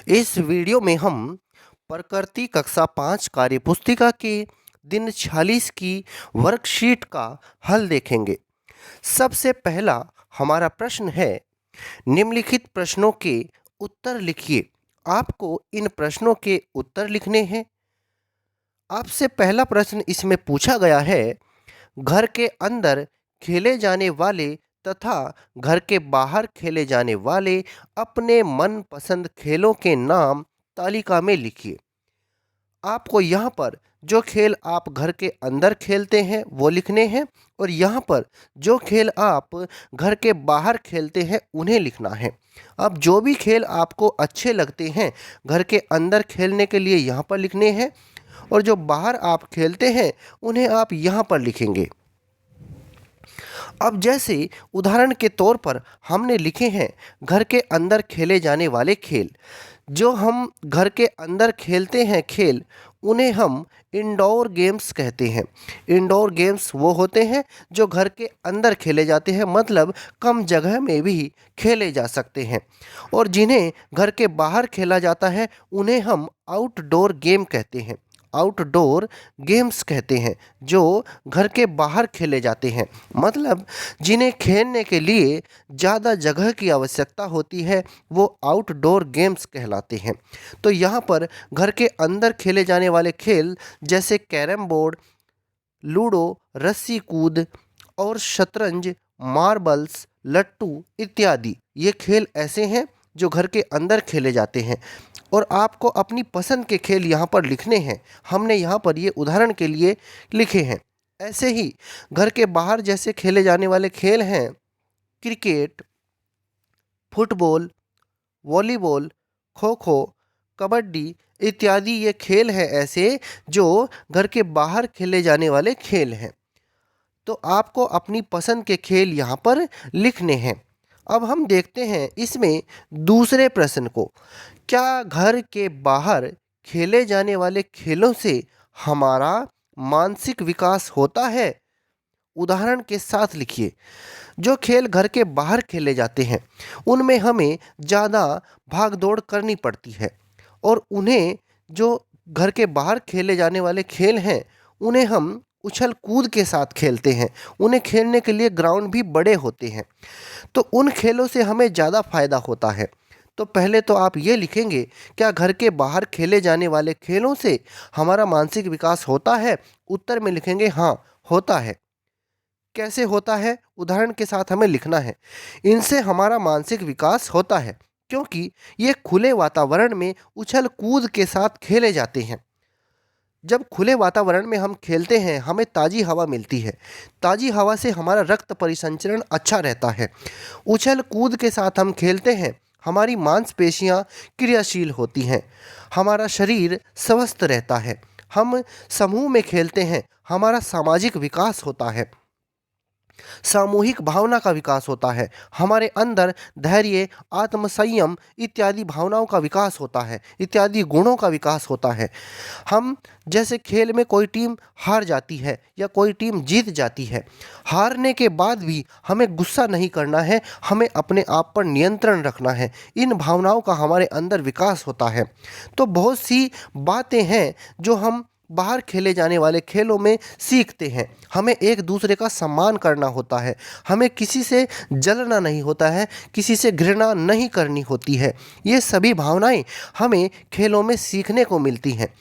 इस वीडियो में हम प्रकृति कक्षा 5 कार्यपुस्तिका के दिन 46 की वर्कशीट का हल देखेंगे। सबसे पहला हमारा प्रश्न है, निम्नलिखित प्रश्नों के उत्तर लिखिए। आपको इन प्रश्नों के उत्तर लिखने हैं। आपसे पहला प्रश्न इसमें पूछा गया है, घर के अंदर खेले जाने वाले तथा घर के बाहर खेले जाने वाले अपने मनपसंद खेलों के नाम तालिका में लिखिए। आपको यहाँ पर जो खेल आप घर के अंदर खेलते हैं वो लिखने हैं और यहाँ पर जो खेल आप घर के बाहर खेलते हैं उन्हें लिखना है। अब जो भी खेल आपको अच्छे लगते हैं घर के अंदर खेलने के लिए यहाँ पर लिखने हैं और जो बाहर आप खेलते हैं उन्हें आप यहाँ पर लिखेंगे। अब जैसे उदाहरण के तौर पर हमने लिखे हैं घर के अंदर खेले जाने वाले खेल। जो हम घर के अंदर खेलते हैं खेल उन्हें हम इंडोर गेम्स कहते हैं। इंडोर गेम्स वो होते हैं जो घर के अंदर खेले जाते हैं, मतलब कम जगह में भी खेले जा सकते हैं। और जिन्हें घर के बाहर खेला जाता है उन्हें हम आउटडोर गेम कहते हैं। आउटडोर गेम्स कहते हैं जो घर के बाहर खेले जाते हैं, मतलब जिन्हें खेलने के लिए ज़्यादा जगह की आवश्यकता होती है वो आउटडोर गेम्स कहलाते हैं। तो यहाँ पर घर के अंदर खेले जाने वाले खेल जैसे कैरम बोर्ड, लूडो, रस्सी कूद और शतरंज, मार्बल्स, लट्टू इत्यादि ये खेल ऐसे हैं जो घर के अंदर खेले जाते हैं। और आपको अपनी पसंद के खेल यहाँ पर लिखने हैं। हमने यहाँ पर ये उदाहरण के लिए लिखे हैं। ऐसे ही घर के बाहर जैसे खेले जाने वाले खेल हैं cricket, football, volleyball, kho kho, kabaddi इत्यादि ये खेल हैं ऐसे जो घर के बाहर खेले जाने वाले खेल हैं। तो आपको अपनी पसंद के खेल यहाँ पर लिखने हैं। अब हम देखते हैं इसमें दूसरे प्रश्न को, क्या घर के बाहर खेले जाने वाले खेलों से हमारा मानसिक विकास होता है? उदाहरण के साथ लिखिए। जो खेल घर के बाहर खेले जाते हैं उनमें हमें ज़्यादा भाग दौड़ करनी पड़ती है और उन्हें जो घर के बाहर खेले जाने वाले खेल हैं उन्हें हम उछल कूद के साथ खेलते हैं। उन्हें खेलने के लिए ग्राउंड भी बड़े होते हैं, तो उन खेलों से हमें ज़्यादा फायदा होता है। तो पहले तो आप ये लिखेंगे, क्या घर के बाहर खेले जाने वाले खेलों से हमारा मानसिक विकास होता है? उत्तर में लिखेंगे हाँ होता है। कैसे होता है? उदाहरण के साथ हमें लिखना है। इनसे हमारा मानसिक विकास होता है क्योंकि ये खुले वातावरण में उछल कूद के साथ खेले जाते हैं। जब खुले वातावरण में हम खेलते हैं हमें ताज़ी हवा मिलती है। ताज़ी हवा से हमारा रक्त परिसंचरण अच्छा रहता है। उछल कूद के साथ हम खेलते हैं, हमारी मांसपेशियां क्रियाशील होती हैं, हमारा शरीर स्वस्थ रहता है। हम समूह में खेलते हैं, हमारा सामाजिक विकास होता है, सामूहिक भावना का विकास होता है, हमारे अंदर धैर्य, आत्मसंयम इत्यादि भावनाओं का विकास होता है, इत्यादि गुणों का विकास होता है। हम जैसे खेल में कोई टीम हार जाती है या कोई टीम जीत जाती है, हारने के बाद भी हमें गुस्सा नहीं करना है, हमें अपने आप पर नियंत्रण रखना है। इन भावनाओं का हमारे अंदर विकास होता है। तो बहुत सी बातें हैं जो हम बाहर खेले जाने वाले खेलों में सीखते हैं। हमें एक दूसरे का सम्मान करना होता है, हमें किसी से जलना नहीं होता है, किसी से घृणा नहीं करनी होती है। ये सभी भावनाएं हमें खेलों में सीखने को मिलती हैं।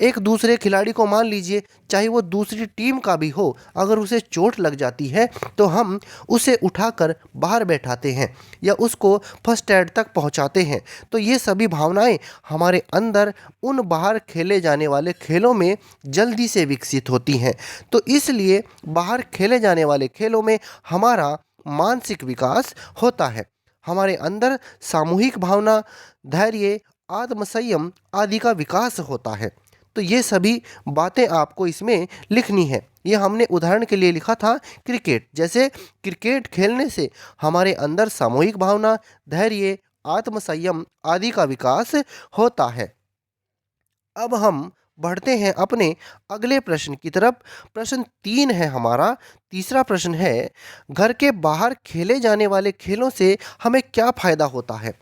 एक दूसरे खिलाड़ी को मान लीजिए, चाहे वो दूसरी टीम का भी हो, अगर उसे चोट लग जाती है तो हम उसे उठाकर बाहर बैठाते हैं या उसको फर्स्ट एड तक पहुंचाते हैं। तो ये सभी भावनाएं हमारे अंदर उन बाहर खेले जाने वाले खेलों में जल्दी से विकसित होती हैं। तो इसलिए बाहर खेले जाने वाले खेलों में हमारा मानसिक विकास होता है, हमारे अंदर सामूहिक भावना, धैर्य, आत्मसंयम आदि का विकास होता है। तो ये सभी बातें आपको इसमें लिखनी है। ये हमने उदाहरण के लिए लिखा था क्रिकेट। जैसे क्रिकेट खेलने से हमारे अंदर सामूहिक भावना, धैर्य, आत्मसंयम आदि का विकास होता है। अब हम बढ़ते हैं अपने अगले प्रश्न की तरफ। प्रश्न 3 है हमारा। तीसरा प्रश्न है, घर के बाहर खेले जाने वाले खेलों से हमें क्या फ़ायदा होता है?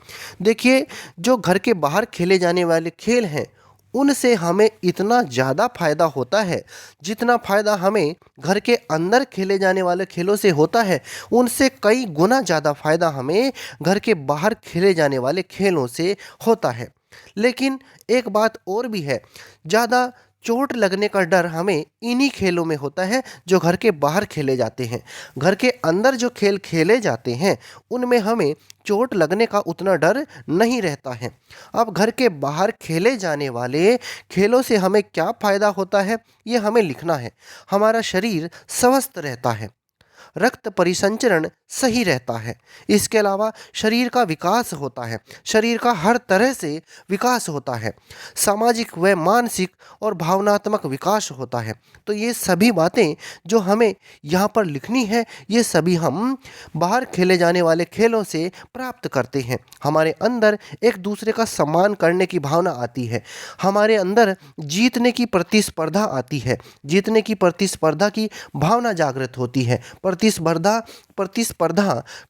देखिए, जो घर के बाहर खेले जाने वाले खेल हैं, उनसे हमें इतना ज़्यादा फ़ायदा होता है, जितना फ़ायदा हमें घर के अंदर खेले जाने वाले खेलों से होता है, उनसे कई गुना ज़्यादा फ़ायदा हमें घर के बाहर खेले जाने वाले खेलों से होता है। लेकिन एक बात और भी है, ज़्यादा चोट लगने का डर हमें इन्हीं खेलों में होता है जो घर के बाहर खेले जाते हैं। घर के अंदर जो खेल खेले जाते हैं, उनमें हमें चोट लगने का उतना डर नहीं रहता है। अब घर के बाहर खेले जाने वाले खेलों से हमें क्या फ़ायदा होता है, ये हमें लिखना है। हमारा शरीर स्वस्थ रहता है, रक्त परिसंचरण सही रहता है। इसके अलावा शरीर का विकास होता है, शरीर का हर तरह से विकास होता है। सामाजिक व मानसिक और भावनात्मक विकास होता है। तो ये सभी बातें जो हमें यहाँ पर लिखनी है, ये सभी हम बाहर खेले जाने वाले खेलों से प्राप्त करते हैं। हमारे अंदर एक दूसरे का सम्मान करने की भावना आती है, हमारे अंदर जीतने की प्रतिस्पर्धा आती है, जीतने की प्रतिस्पर्धा की भावना जागृत होती है, प्रतिस्पर्धा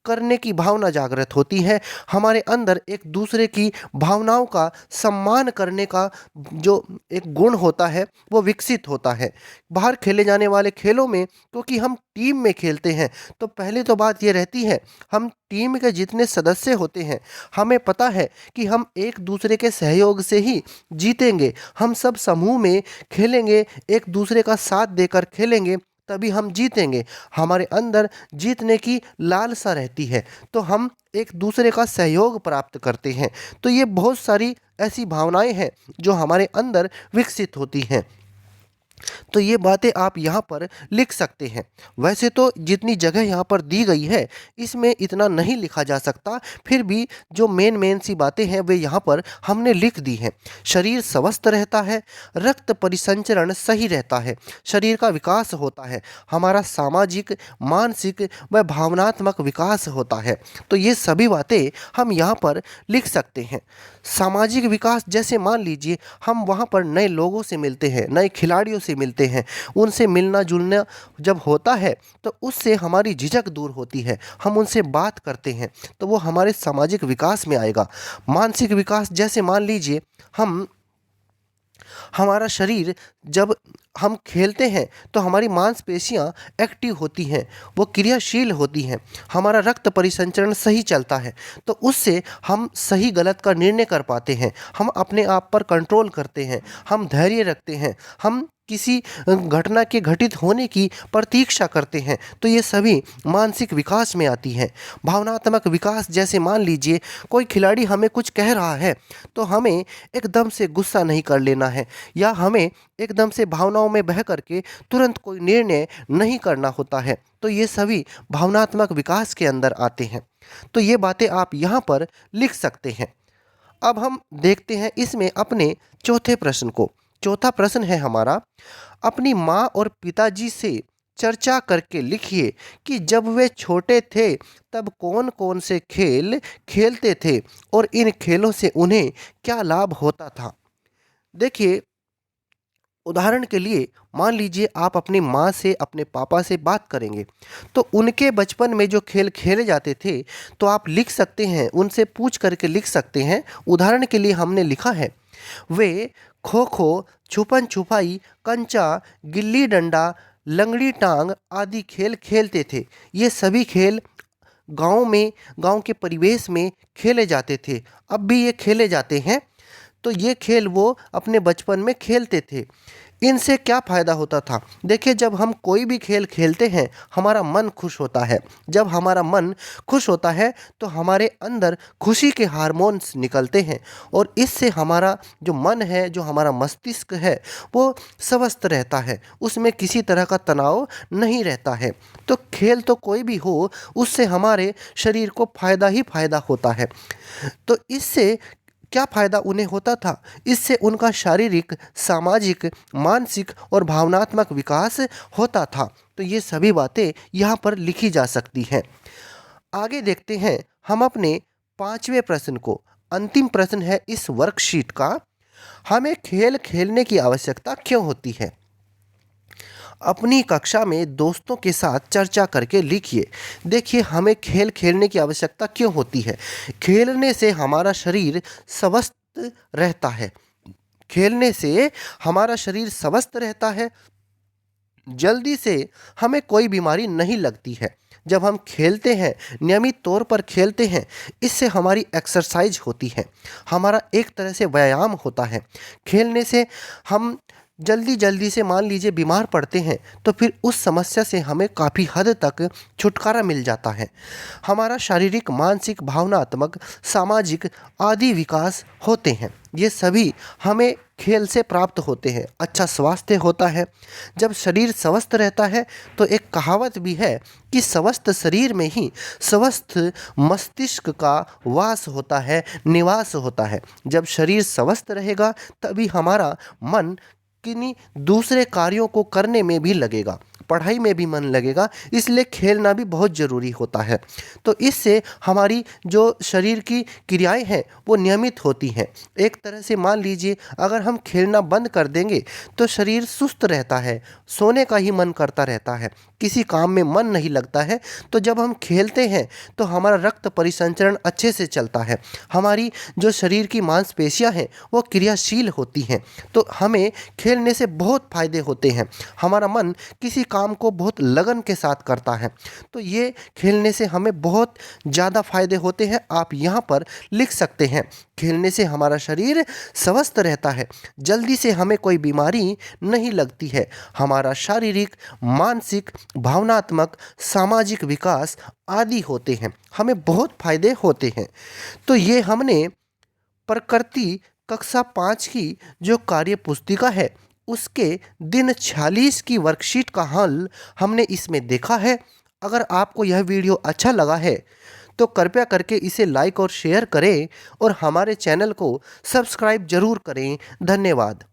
करने की भावना जागृत होती है। हमारे अंदर एक दूसरे की भावनाओं का सम्मान करने का जो एक गुण होता है, वो विकसित होता है। बाहर खेले जाने वाले खेलों में क्योंकि हम टीम में खेलते हैं, तो पहले तो बात ये रहती है, हम टीम के जितने सदस्य होते हैं, हमें पता है कि हम एक दूसरे के सहयोग से ही जीतेंगे। हम सब समूह में खेलेंगे, एक दूसरे का साथ देकर खेलेंगे, तभी हम जीतेंगे। हमारे अंदर जीतने की लालसा रहती है, तो हम एक दूसरे का सहयोग प्राप्त करते हैं। तो ये बहुत सारी ऐसी भावनाएं हैं जो हमारे अंदर विकसित होती हैं। तो ये बातें आप यहाँ पर लिख सकते हैं। वैसे तो जितनी जगह यहाँ पर दी गई है, इसमें इतना नहीं लिखा जा सकता, फिर भी जो मेन सी बातें हैं वे यहाँ पर हमने लिख दी हैं। शरीर स्वस्थ रहता है, रक्त परिसंचरण सही रहता है, शरीर का विकास होता है, हमारा सामाजिक, मानसिक व भावनात्मक विकास होता है। तो ये सभी बातें हम यहाँ पर लिख सकते हैं। सामाजिक विकास, जैसे मान लीजिए हम वहाँ पर नए लोगों से मिलते हैं, नए खिलाड़ियों से मिलते हैं, उनसे मिलना जुलना जब होता है तो उससे हमारी झिझक दूर होती है, हम उनसे बात करते हैं, तो वो हमारे सामाजिक विकास में आएगा। मानसिक विकास, जैसे मान लीजिए हमारा शरीर जब हम खेलते हैं तो हमारी मांसपेशियां एक्टिव होती हैं, वो क्रियाशील होती हैं, हमारा रक्त परिसंचरण सही चलता है, तो उससे हम सही गलत का निर्णय कर पाते हैं, हम अपने आप पर कंट्रोल करते हैं, हम धैर्य रखते हैं, हम किसी घटना के घटित होने की प्रतीक्षा करते हैं। तो ये सभी मानसिक विकास में आती हैं। भावनात्मक विकास, जैसे मान लीजिए कोई खिलाड़ी हमें कुछ कह रहा है, तो हमें एकदम से गुस्सा नहीं कर लेना है, या हमें एकदम से भावनाओं में बह करके तुरंत कोई निर्णय नहीं करना होता है। तो ये सभी भावनात्मक विकास के अंदर आते हैं। तो ये बातें आप यहाँ पर लिख सकते हैं। अब हम देखते हैं इसमें अपने चौथे प्रश्न को। चौथा प्रश्न है हमारा, अपनी माँ और पिताजी से चर्चा करके लिखिए कि जब वे छोटे थे तब कौन कौन से खेल खेलते थे और इन खेलों से उन्हें क्या लाभ होता था। देखिए, उदाहरण के लिए मान लीजिए आप अपनी माँ से, अपने पापा से बात करेंगे, तो उनके बचपन में जो खेल खेले जाते थे, तो आप लिख सकते हैं, उनसे पूछ करके लिख सकते हैं। उदाहरण के लिए हमने लिखा है, वे खो खो, छुपन छुपाई, कंचा, गिल्ली डंडा, लंगड़ी टांग आदि खेल खेलते थे। ये सभी खेल गांव में, गांव के परिवेश में खेले जाते थे, अब भी ये खेले जाते हैं। तो ये खेल वो अपने बचपन में खेलते थे। इनसे क्या फ़ायदा होता था? देखिए, जब हम कोई भी खेल खेलते हैं, हमारा मन खुश होता है। जब हमारा मन खुश होता है तो हमारे अंदर खुशी के हार्मोन्स निकलते हैं, और इससे हमारा जो मन है, जो हमारा मस्तिष्क है, वो स्वस्थ रहता है, उसमें किसी तरह का तनाव नहीं रहता है। तो खेल तो कोई भी हो, उससे हमारे शरीर को फ़ायदा ही फ़ायदा होता है। तो इससे क्या फ़ायदा उन्हें होता था? इससे उनका शारीरिक, सामाजिक, मानसिक और भावनात्मक विकास होता था। तो ये सभी बातें यहाँ पर लिखी जा सकती हैं। आगे देखते हैं हम अपने 5वें प्रश्न को। अंतिम प्रश्न है इस वर्कशीट का। हमें खेल खेलने की आवश्यकता क्यों होती है? अपनी कक्षा में दोस्तों के साथ चर्चा करके लिखिए। देखिए, हमें खेल खेलने की आवश्यकता क्यों होती है? खेलने से हमारा शरीर स्वस्थ रहता है। खेलने से हमारा शरीर स्वस्थ रहता है। जल्दी से हमें कोई बीमारी नहीं लगती है। जब हम खेलते हैं, नियमित तौर पर खेलते हैं, इससे हमारी एक्सरसाइज होती है, हमारा एक तरह से व्यायाम होता है। खेलने से हम जल्दी जल्दी से मान लीजिए बीमार पड़ते हैं, तो फिर उस समस्या से हमें काफ़ी हद तक छुटकारा मिल जाता है। हमारा शारीरिक, मानसिक, भावनात्मक, सामाजिक आदि विकास होते हैं। ये सभी हमें खेल से प्राप्त होते हैं। अच्छा स्वास्थ्य होता है। जब शरीर स्वस्थ रहता है तो एक कहावत भी है कि स्वस्थ शरीर में ही स्वस्थ मस्तिष्क का वास होता है, निवास होता है। जब शरीर स्वस्थ रहेगा तभी हमारा मन किन्हीं दूसरे कार्यों को करने में भी लगेगा, पढ़ाई में भी मन लगेगा। इसलिए खेलना भी बहुत ज़रूरी होता है। तो इससे हमारी जो शरीर की क्रियाएं हैं वो नियमित होती हैं। एक तरह से मान लीजिए, अगर हम खेलना बंद कर देंगे तो शरीर सुस्त रहता है, सोने का ही मन करता रहता है, किसी काम में मन नहीं लगता है। तो जब हम खेलते हैं तो हमारा रक्त परिसंचरण अच्छे से चलता है, हमारी जो शरीर की मांसपेशियां हैं वो क्रियाशील होती हैं। तो हमें खेलने से बहुत फ़ायदे होते हैं। हमारा मन किसी काम को बहुत लगन के साथ करता है। तो ये खेलने से हमें बहुत ज़्यादा फ़ायदे होते हैं। आप यहाँ पर लिख सकते हैं, खेलने से हमारा शरीर स्वस्थ रहता है, जल्दी से हमें कोई बीमारी नहीं लगती है, हमारा शारीरिक, मानसिक, भावनात्मक, सामाजिक विकास आदि होते हैं, हमें बहुत फ़ायदे होते हैं। तो ये हमने प्रकृति कक्षा 5 की जो कार्य पुस्तिका है उसके दिन 46 की वर्कशीट का हल हमने इसमें देखा है। अगर आपको यह वीडियो अच्छा लगा है तो कृपया करके इसे लाइक और शेयर करें और हमारे चैनल को सब्सक्राइब जरूर करें। धन्यवाद।